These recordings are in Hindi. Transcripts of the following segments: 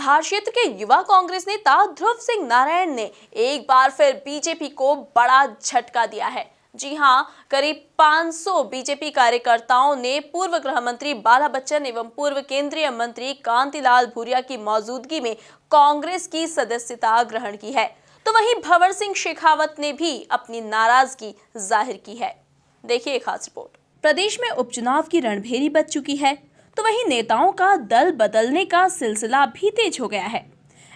धार क्षेत्र के युवा कांग्रेस नेता ध्रुव सिंह नारायण ने एक बार फिर बीजेपी को बड़ा झटका दिया है। जी हां, करीब 500 बीजेपी कार्यकर्ताओं ने पूर्व गृह मंत्री बाला बच्चन एवं पूर्व केंद्रीय मंत्री कांतिलाल भूरिया की मौजूदगी में कांग्रेस की सदस्यता ग्रहण की है। तो वहीं भंवर सिंह शेखावत ने भी अपनी नाराजगी जाहिर की है। देखिए एक खास रिपोर्ट। प्रदेश में उपचुनाव की रणभेरी बज चुकी है, तो वहीं नेताओं का दल बदलने का सिलसिला भी तेज हो गया है।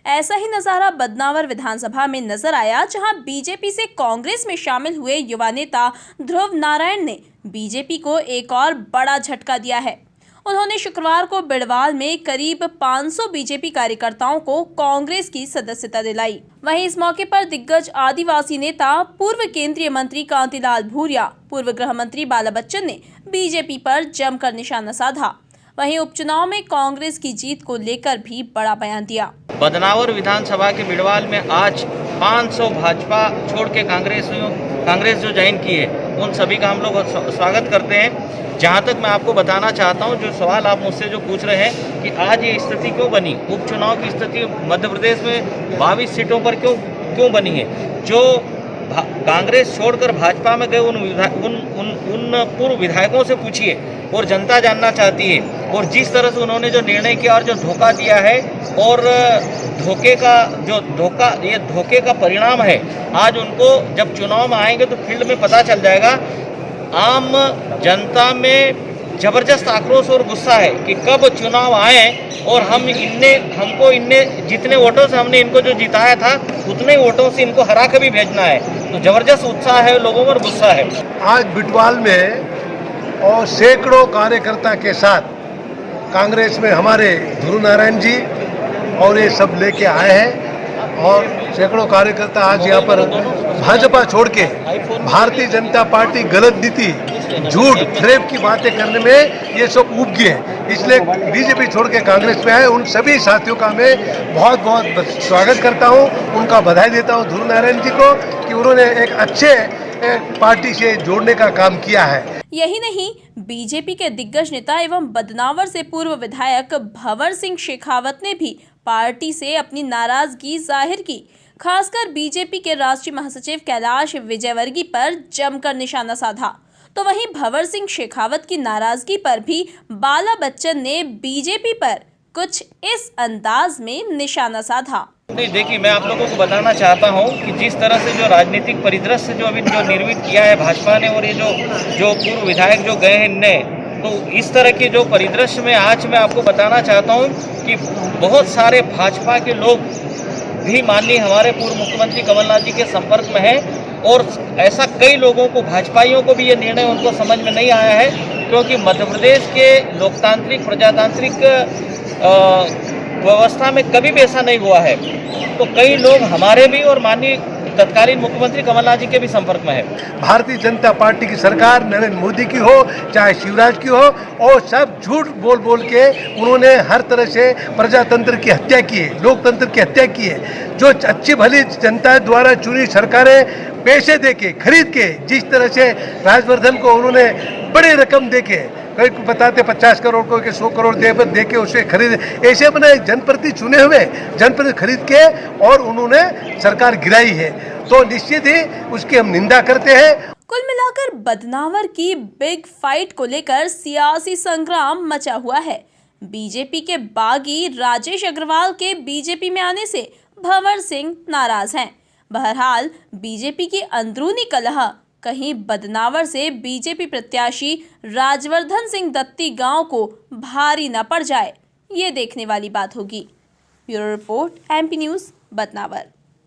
ऐसा ही नजारा बदनावर विधानसभा में नजर आया, जहां बीजेपी से कांग्रेस में शामिल हुए युवा नेता ध्रुव नारायण ने बीजेपी को एक और बड़ा झटका दिया है। उन्होंने शुक्रवार को बिड़वाल में करीब 500 बीजेपी कार्यकर्ताओं को कांग्रेस की सदस्यता दिलाई। वहीं इस मौके पर दिग्गज आदिवासी नेता पूर्व केंद्रीय मंत्री कांतिलाल भूरिया, पूर्व गृह मंत्री बाला बच्चन ने बीजेपी पर जमकर निशाना साधा। वहीं उपचुनाव में कांग्रेस की जीत को लेकर भी बड़ा बयान दिया। बदनावर विधानसभा के बिड़वाल में आज 500 भाजपा छोड़ के कांग्रेस जो ज्वाइन की है, उन सभी का हम लोग स्वागत करते हैं। जहां तक मैं आपको बताना चाहता हूं, जो सवाल आप मुझसे जो पूछ रहे हैं कि आज ये स्थिति क्यों बनी, उपचुनाव की स्थिति मध्य प्रदेश में 22 सीटों पर क्यों बनी है। जो कांग्रेस छोड़कर भाजपा में गए उन पूर्व विधायकों से पूछिए, और जनता जानना चाहती है। और जिस तरह से उन्होंने जो निर्णय किया और जो धोखा दिया है, और धोखे का परिणाम है, आज उनको जब चुनाव में आएंगे तो फील्ड में पता चल जाएगा। आम जनता में जबरदस्त आक्रोश और गुस्सा है कि कब चुनाव आए और हमको जितने वोटों से हमने इनको जो जिताया था, उतने वोटों से इनको हरा के भी भेजना है। तो जबरदस्त उत्साह है लोगों में, गुस्सा है। आज बिटवाल में और सैकड़ों कार्यकर्ता के साथ कांग्रेस में हमारे ध्रुव नारायण जी और ये सब लेके आए हैं, और सैकड़ों कार्यकर्ता आज यहाँ पर भाजपा छोड़ के भारतीय जनता पार्टी गलत नीति, झूठ, फ्रेब की बातें करने में ये सब उब गए हैं, इसलिए बीजेपी छोड़ के कांग्रेस में आए। उन सभी साथियों का मैं बहुत बहुत स्वागत करता हूँ, उनका बधाई देता हूँ ध्रुव नारायण जी को कि उन्होंने एक अच्छे पार्टी से जोड़ने का काम किया है। यही नहीं, बीजेपी के दिग्गज नेता एवं बदनावर से पूर्व विधायक भंवर सिंह शेखावत ने भी पार्टी से अपनी नाराजगी जाहिर की। खासकर बीजेपी के राष्ट्रीय महासचिव कैलाश विजयवर्गीय पर जमकर निशाना साधा। तो वहीं भंवर सिंह शेखावत की नाराजगी पर भी बाला बच्चन ने बीजेपी पर कुछ इस अंदाज में निशाना साधा। नहीं, देखिए, मैं आप लोगों को बताना चाहता हूं कि जिस तरह से जो राजनीतिक परिदृश्य जो निर्मित किया है भाजपा ने, और ये जो पूर्व विधायक जो गए हैं इनने, तो इस तरह के जो परिदृश्य में आज मैं आपको बताना चाहता हूं कि बहुत सारे भाजपा के लोग भी माननीय हमारे पूर्व मुख्यमंत्री कमलनाथ जी के संपर्क में हैं, और ऐसा कई लोगों को, भाजपाइयों को भी ये निर्णय उनको समझ में नहीं आया है, क्योंकि मध्य प्रदेश के लोकतांत्रिक प्रजातांत्रिक व्यवस्था में कभी भी ऐसा नहीं हुआ है। तो कई लोग हमारे भी और माननीय तत्कालीन मुख्यमंत्री कमलनाथ जी के भी संपर्क में है। भारतीय जनता पार्टी की सरकार नरेंद्र मोदी की हो चाहे शिवराज की हो, और सब झूठ बोल के उन्होंने हर तरह से प्रजातंत्र की हत्या की है, लोकतंत्र की हत्या की है। जो अच्छी भली जनता द्वारा चुनी सरकारें पैसे देके खरीद के, जिस तरह से राजवर्धन को उन्होंने बड़ी रकम देके, कई को बताते 50 करोड़ को, 100 करोड़ दे के उसे खरीद, ऐसे अपने जनप्रतिनिधि चुने हुए जनप्रतिनिधि खरीद के और उन्होंने सरकार गिराई है। तो निश्चित ही उसकी हम निंदा करते हैं। कुल मिलाकर बदनावर की बिग फाइट को लेकर सियासी संग्राम मचा हुआ है। बीजेपी के बागी राजेश अग्रवाल के बीजेपी में आने से भंवर सिंह नाराज हैं। बहरहाल बीजेपी की अंदरूनी कलह कहीं बदनावर से बीजेपी प्रत्याशी राजवर्धन सिंह दत्ती गांव को भारी न पड़ जाए, ये देखने वाली बात होगी। Bureau report, MP news, Badnawar.